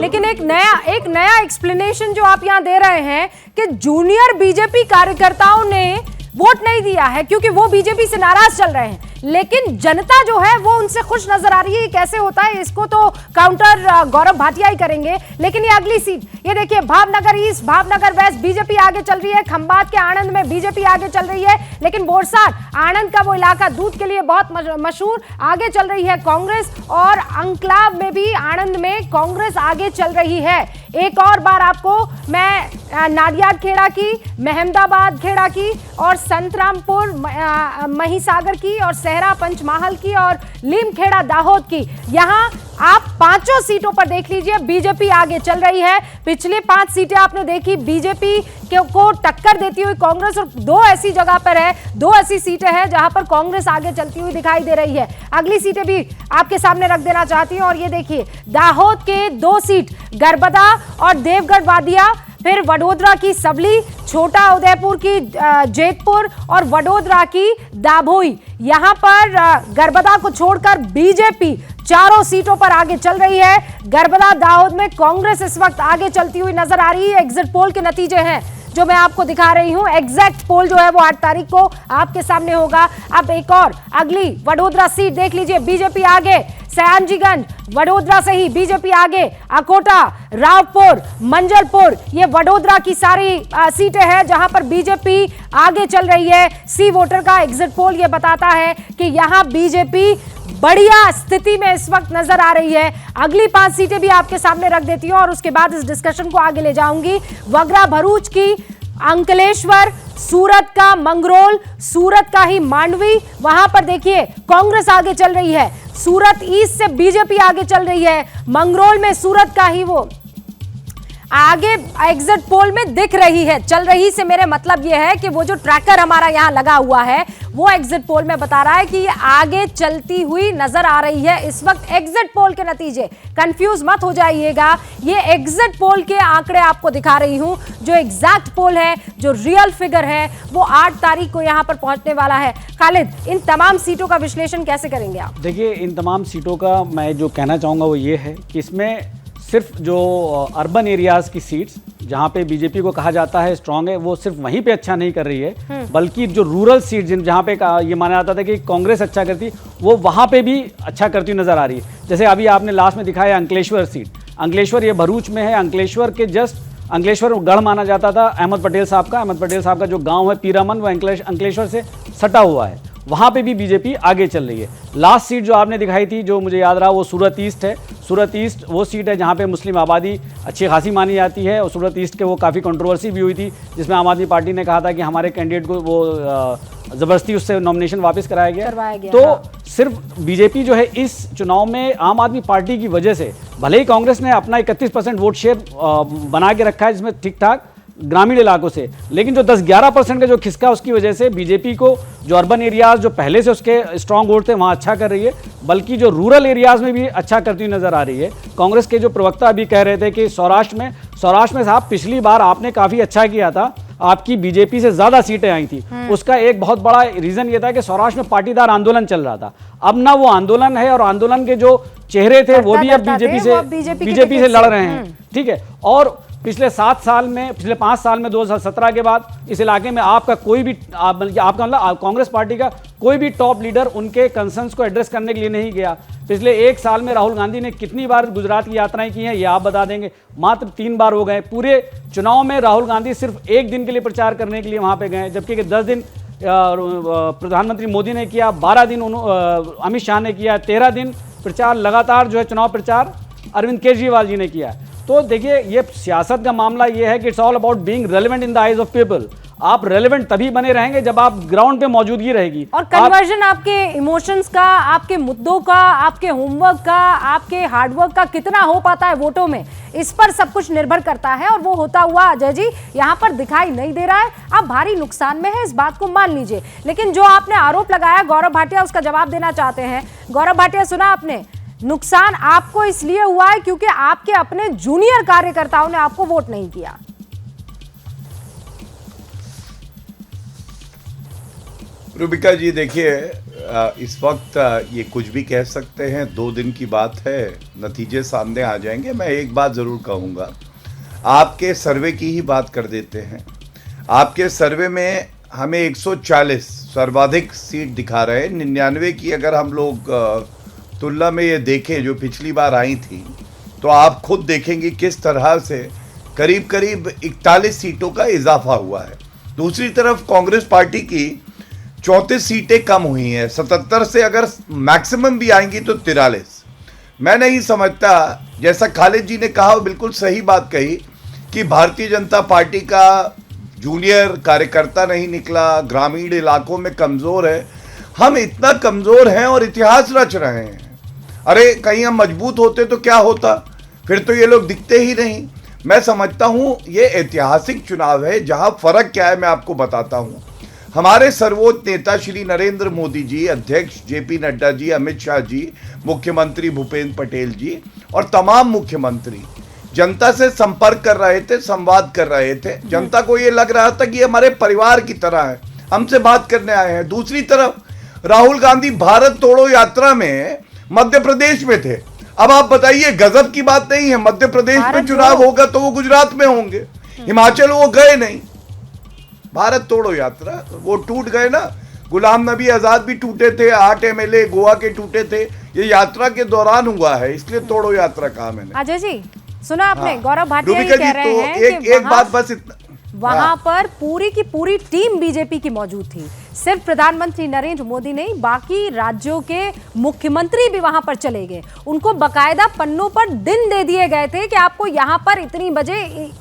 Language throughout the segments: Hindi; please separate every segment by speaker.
Speaker 1: लेकिन एक नया एक्सप्लेनेशन जो आप यहाँ दे रहे हैं कि जूनियर बीजेपी कार्यकर्ताओं ने वोट नहीं दिया है क्योंकि वो बीजेपी से नाराज चल रहे हैं, लेकिन जनता जो है वो उनसे खुश नजर आ रही है। ये कैसे होता है, इसको तो काउंटर गौरव भाटिया ही करेंगे। लेकिन ये अगली सीट, ये देखिए, Bhavnagar east, Bhavnagar west BJP आगे चल रही है, खंभात के आणंद में बीजेपी आगे चल रही है, लेकिन बोरसाट आणंद का वो इलाका दूध के लिए बहुत मशहूर, आगे चल रही है कांग्रेस, और अंकलाव में भी आणंद में कांग्रेस आगे चल रही है। एक और बार आपको मैं नाडियाड खेड़ा की, महमदाबाद खेड़ा की, और संतरामपुर महिसागर की, और सहरा पंचमहाल की, और लीमखेड़ा दाहोद की, यहां आप पांचों सीटों पर देख लीजिए बीजेपी आगे चल रही है। पिछले 5 सीटें आपने देखी बीजेपी को टक्कर देती हुई कांग्रेस, और 2 ऐसी जगह पर है, 2 ऐसी सीटें हैं जहां पर कांग्रेस आगे चलती हुई दिखाई दे रही है। अगली सीटें भी आपके सामने रख देना चाहती हूं, और ये देखिए, दाहोद के 2 सीट गरबदा और देवगढ़ वादिया, फिर वडोदरा की सबली, छोटा उदयपुर की जेतपुर, और वडोदरा की दाभोई। यहां पर गरबदा को छोड़कर बीजेपी 4 सीटों पर आगे चल रही है। गरबदा दाहोद में कांग्रेस इस वक्त आगे चलती हुई नजर आ रही है। एग्जिट पोल के नतीजे हैं जो मैं आपको दिखा रही हूं। एग्जैक्ट पोल जो है वो 8 तारीख को आपके सामने होगा। अब एक और अगली वडोदरा सीट देख लीजिए, बीजेपी आगे, सयाजीगंज वडोदरा से ही बीजेपी आगे, अकोटा, रावपुर, मंजलपुर, ये वडोदरा की सारी सीटें हैं जहां पर बीजेपी आगे चल रही है। सी वोटर का एग्जिट पोल ये बताता है कि यहां बीजेपी बढ़िया स्थिति में इस वक्त नजर आ रही है। अगली 5 सीटें भी आपके सामने रख देती हूं और उसके बाद इस डिस्कशन को आगे ले जाऊंगी। वगरा भरूच की, अंकलेश्वर, सूरत का मंगरोल, सूरत का ही मांडवी, वहां पर देखिए कांग्रेस आगे चल रही है। सूरत ईस्ट से बीजेपी आगे चल रही है। मंगरोल में सूरत का ही वो आगे एग्जिट पोल में दिख रही है। चल रही से मेरे मतलब यह है कि वो जो ट्रैकर हमारा यहां लगा हुआ है वो एग्जिट पोल में बता रहा है कि ये आगे चलती हुई नजर आ रही है इस वक्त। एग्जिट पोल के नतीजे, कंफ्यूज मत हो जाइएगा, ये एग्जिट पोल के आंकड़े आपको दिखा रही हूं। जो एग्जैक्ट पोल है, जो रियल फिगर है, वो 8 तारीख को यहां पर पहुंचने वाला है। खालिद, इन तमाम सीटों का विश्लेषण कैसे करेंगे आप?
Speaker 2: देखिए, इन तमाम सीटों का मैं जो कहना चाहूँगा वो ये है कि इसमें सिर्फ जो अर्बन एरियाज़ की सीट्स जहाँ पे बीजेपी को कहा जाता है स्ट्रांग है, वो सिर्फ वहीं पे अच्छा नहीं कर रही है, बल्कि जो रूरल सीट जहाँ पे ये माना जाता था कि कांग्रेस अच्छा करती, वो वहाँ पे भी अच्छा करती नज़र आ रही है। जैसे अभी आपने लास्ट में दिखाया अंकलेश्वर सीट, अंकलेश्वर ये भरूच में है। अंकलेश्वर के जस्ट, अंकलेश्वर गढ़ माना जाता था अहमद पटेल साहब का। अहमद पटेल साहब का जो गाँव है पीरामन, वो अंकलेश्वर से सटा हुआ है, वहाँ पे भी बीजेपी आगे चल रही है। लास्ट सीट जो आपने दिखाई थी, जो मुझे याद रहा, वो सूरत ईस्ट है। सूरत ईस्ट वो सीट है जहाँ पे मुस्लिम आबादी अच्छी खासी मानी जाती है, और सूरत ईस्ट के वो काफ़ी कंट्रोवर्सी भी हुई थी, जिसमें आम आदमी पार्टी ने कहा था कि हमारे कैंडिडेट को वो ज़बरदस्ती उससे नॉमिनेशन वापस कराया गया। तो हाँ। सिर्फ बीजेपी जो है इस चुनाव में आम आदमी पार्टी की वजह से, भले ही कांग्रेस ने अपना 31% वोट शेयर बना के रखा है जिसमें ठीक ठाक ग्रामीण इलाकों से, लेकिन जो 10-11% का जो खिसका उसकी वजह से बीजेपी को जो अर्बन एरियाज जो पहले से उसके स्ट्रांग वोट थे वहाँ अच्छा कर रही है, बल्कि जो रूरल एरियाज में भी अच्छा करती हुई नजर आ रही है। कांग्रेस के जो प्रवक्ता अभी कह रहे थे कि सौराष्ट्र में साहब पिछली बार आपने काफ़ी अच्छा किया था, आपकी बीजेपी से ज़्यादा सीटें आई थी। उसका एक बहुत बड़ा रीज़न ये था कि सौराष्ट्र में पाटीदार आंदोलन चल रहा था। अब ना वो आंदोलन है, और आंदोलन के जो चेहरे थे वो भी अब बीजेपी से लड़ रहे हैं, ठीक है। और पिछले 5 साल में 2017 के बाद इस इलाके में आपका कोई भी आपका मतलब कांग्रेस पार्टी का कोई भी टॉप लीडर उनके कंसर्न्स को एड्रेस करने के लिए नहीं गया। पिछले 1 साल में राहुल गांधी ने कितनी बार गुजरात की यात्राएं की हैं ये आप बता देंगे? मात्र 3 बार हो गए। पूरे चुनाव में राहुल गांधी सिर्फ 1 दिन के लिए प्रचार करने के लिए वहां पे गए, जबकि 10 दिन प्रधानमंत्री मोदी ने किया, 12 दिन अमित शाह ने किया, 13 दिन प्रचार लगातार जो है चुनाव प्रचार अरविंद केजरीवाल जी ने किया। तो देखिए, ये सियासत का मामला ये है कि it's all about being relevant in the eyes of people. आप रेलेवेंट तभी बने रहेंगे जब आप ग्राउंड पे मौजूदगी रहेगी।
Speaker 1: और कन्वर्जन आपके इमोशंस का, आपके मुद्दों का, आपके होमवर्क का, आपके हार्डवर्क का कितना हो पाता है वोटों में, इस पर सब कुछ निर्भर करता है। और वो होता हुआ अजय जी यहाँ पर दिखाई नहीं दे रहा है। आप भारी नुकसान में है, इस बात को मान लीजिए। लेकिन जो आपने आरोप लगाया गौरव भाटिया, उसका जवाब देना चाहते हैं। गौरव भाटिया, सुना आपने, नुकसान आपको इसलिए हुआ है क्योंकि आपके अपने जूनियर कार्यकर्ताओं ने आपको वोट नहीं किया।
Speaker 3: रूबिका जी, देखिए, इस वक्त ये कुछ भी कह सकते हैं, 2 दिन की बात है, नतीजे सामने आ जाएंगे। मैं एक बात ज़रूर कहूँगा, आपके सर्वे की ही बात कर देते हैं। आपके सर्वे में हमें 140 सर्वाधिक सीट दिखा रहे हैं। 99 की अगर हम लोग तुलना में ये देखें जो पिछली बार आई थी, तो आप खुद देखेंगे किस तरह से करीब करीब 41 सीटों का इजाफा हुआ है। दूसरी तरफ कांग्रेस पार्टी की 34 सीटें कम हुई हैं। 77 से अगर मैक्सिमम भी आएंगी तो 43। मैं नहीं समझता, जैसा खालिद जी ने कहा, वो बिल्कुल सही बात कही कि भारतीय जनता पार्टी का जूनियर कार्यकर्ता नहीं निकला, ग्रामीण इलाकों में कमज़ोर है। हम इतना कमज़ोर हैं और इतिहास रच रहे हैं। अरे कहीं हम मजबूत होते तो क्या होता, फिर तो ये लोग दिखते ही नहीं। मैं समझता हूँ ये ऐतिहासिक चुनाव है। जहाँ फ़र्क क्या है मैं आपको बताता हूँ। हमारे सर्वोच्च नेता श्री नरेंद्र मोदी जी, अध्यक्ष जेपी नड्डा जी, अमित शाह जी, मुख्यमंत्री भूपेंद्र पटेल जी और तमाम मुख्यमंत्री जनता से संपर्क कर रहे थे, संवाद कर रहे थे। जनता को ये लग रहा था कि हमारे परिवार की तरह है, हमसे बात करने आए हैं। दूसरी तरफ राहुल गांधी भारत तोड़ो यात्रा में मध्य प्रदेश में थे। अब आप बताइए, गजब की बात नहीं है? मध्य प्रदेश में चुनाव होगा तो वो गुजरात में होंगे, हिमाचल वो गए नहीं। भारत तोड़ो यात्रा, वो टूट गए ना। गुलाम नबी आजाद भी टूटे थे, 8 MLA गोवा के टूटे थे। ये यात्रा के दौरान हुआ है, इसलिए तोड़ो यात्रा कहा मैंने।
Speaker 1: अजय जी सुना आपने,
Speaker 3: हाँ।
Speaker 1: गौरव भाटिया ये कह रहे हैं कि
Speaker 3: एक बात बस इतना,
Speaker 1: वहां पर पूरी की पूरी टीम बीजेपी की मौजूद थी। सिर्फ प्रधानमंत्री नरेंद्र मोदी नहीं, बाकी राज्यों के मुख्यमंत्री भी वहां पर चले गए। उनको बकायदा पन्नों पर दिन दे दिए गए थे कि आपको यहां पर इतनी बजे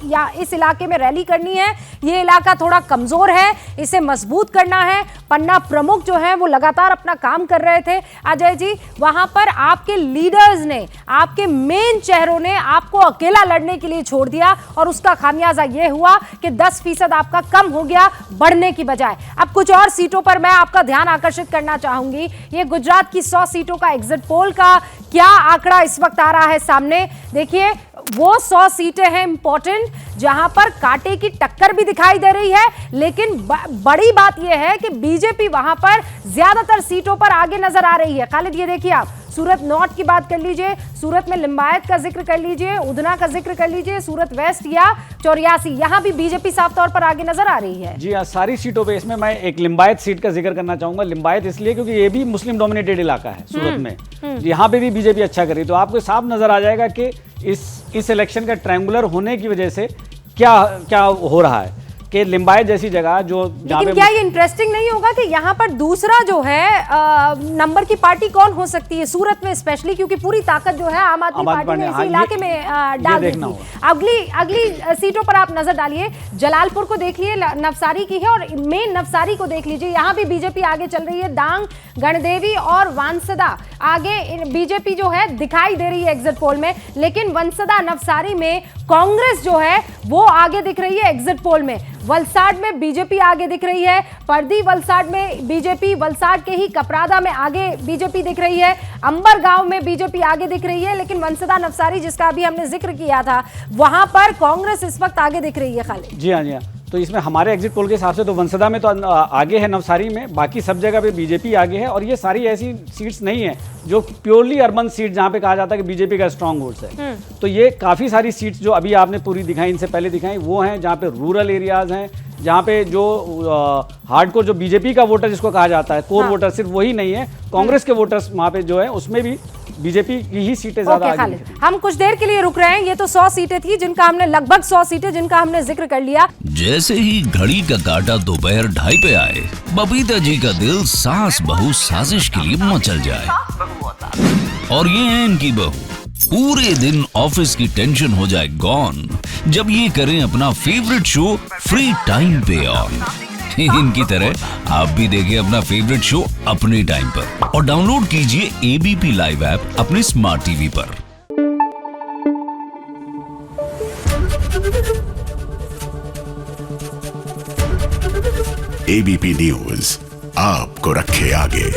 Speaker 1: या इस इलाके में रैली करनी है, ये इलाका थोड़ा कमजोर है, इसे मजबूत करना है। पन्ना प्रमुख जो है वो लगातार अपना काम कर रहे थे। अजय जी, वहां पर आपके लीडर्स ने, आपके मेन चेहरों ने आपको अकेला लड़ने के लिए छोड़ दिया और उसका खामियाजा ये हुआ कि 10% आपका कम हो गया बढ़ने की बजाय। अब कुछ और सीटों पर मैं आपका ध्यान आकर्षित करना चाहूंगी। ये गुजरात की 100 सीटों का एग्जिट पोल का क्या आंकड़ा इस वक्त आ रहा है सामने। देखिए, वो 100 सीटें हैं इंपॉर्टेंट, जहां पर कांटे की टक्कर भी दिखाई दे रही है। लेकिन बड़ी बात यह है कि बीजेपी वहां पर ज्यादातर सीटों पर आगे नजर आ रही है। खालिद, ये देखिए, आप सूरत नॉर्थ की बात कर लीजिए, सूरत में लिंबायत का जिक्र कर लीजिए, उधना का जिक्र कर लीजिए, सूरत वेस्ट या 84, यहां भी बीजेपी साफ तौर पर आगे नजर आ रही है।
Speaker 2: जी हाँ, सारी सीटों पे। इसमें मैं एक लिंबायत सीट का जिक्र करना चाहूंगा। लिंबायत इसलिए क्योंकि ये भी मुस्लिम डोमिनेटेड इलाका है सूरत में, यहाँ पे भी बीजेपी अच्छा कर रही। तो आपको साफ नजर आ जाएगा कि इस इलेक्शन का ट्रायंगुलर होने की वजह से क्या हो रहा है कि लिंबायत जैसी जगह जो,
Speaker 1: लेकिन क्या ये इंटरेस्टिंग नहीं होगा कि यहाँ पर दूसरा जो है नंबर की पार्टी कौन हो सकती है सूरत में, स्पेशली क्योंकि पूरी ताकत जो है आम आदमी पार्टी ने इसी इलाके में डाल दी थी। अगली सीटों पर आप नजर डालिए। जलालपुर को देख लिए, नवसारी की है, और मेन नवसारी को देख लीजिए, यहाँ भी बीजेपी आगे चल रही है। डांग, गणदेवी और वांसदा आगे बीजेपी जो है दिखाई दे रही है एग्जिट पोल में। लेकिन वंसदा, नवसारी में कांग्रेस जो है वो आगे दिख रही है एग्जिट पोल में। वलसाड में बीजेपी आगे दिख रही है, पर्दी वलसाड में बीजेपी, वलसाड के ही कपरादा में आगे बीजेपी दिख रही है, अंबर गांव में बीजेपी आगे दिख रही है। लेकिन वंसदा, नवसारी जिसका अभी हमने जिक्र किया था, वहां पर कांग्रेस इस वक्त आगे दिख रही है। खालिद
Speaker 2: जी हाँ, जी हाँ। तो इसमें हमारे एग्जिट पोल के हिसाब से तो वंसदा में तो आगे है, नवसारी में, बाकी सब जगह पे बीजेपी आगे है। और ये सारी ऐसी सीट्स नहीं है जो प्योरली अर्बन सीट जहां पे कहा जाता है कि बीजेपी का स्ट्रांग होल्ड्स है। तो ये काफ़ी सारी सीट्स जो अभी आपने पूरी दिखाई, इनसे पहले दिखाई, वो हैं जहाँ पे रूरल एरियाज हैं, जहाँ पे जो हार्डकोर जो बीजेपी का वोटर जिसको कहा जाता है, कोर वोटर, सिर्फ वही नहीं है, कांग्रेस के वोटर्स वहाँ पे जो है उसमें भी बीजेपी की ही सीटें ज्यादा आगे हैं।
Speaker 1: हम कुछ देर के लिए रुक रहे हैं। ये तो 100 सीटें थी जिनका हमने, लगभग 100 सीटें जिनका हमने जिक्र कर लिया।
Speaker 4: जैसे ही घड़ी का काटा दोपहर 2:30 पे आए, बबीता जी का दिल सास बहू साजिश के लिए मचल जाए। और ये है इनकी बहू, पूरे दिन ऑफिस की टेंशन हो जाए गॉन जब ये करें अपना फेवरेट शो फ्री टाइम पे ऑन। इनकी तरह आप भी देखिए अपना फेवरेट शो अपने टाइम पर और डाउनलोड कीजिए एबीपी लाइव ऐप अपने स्मार्ट टीवी पर।
Speaker 5: एबीपी न्यूज आपको रखे आगे।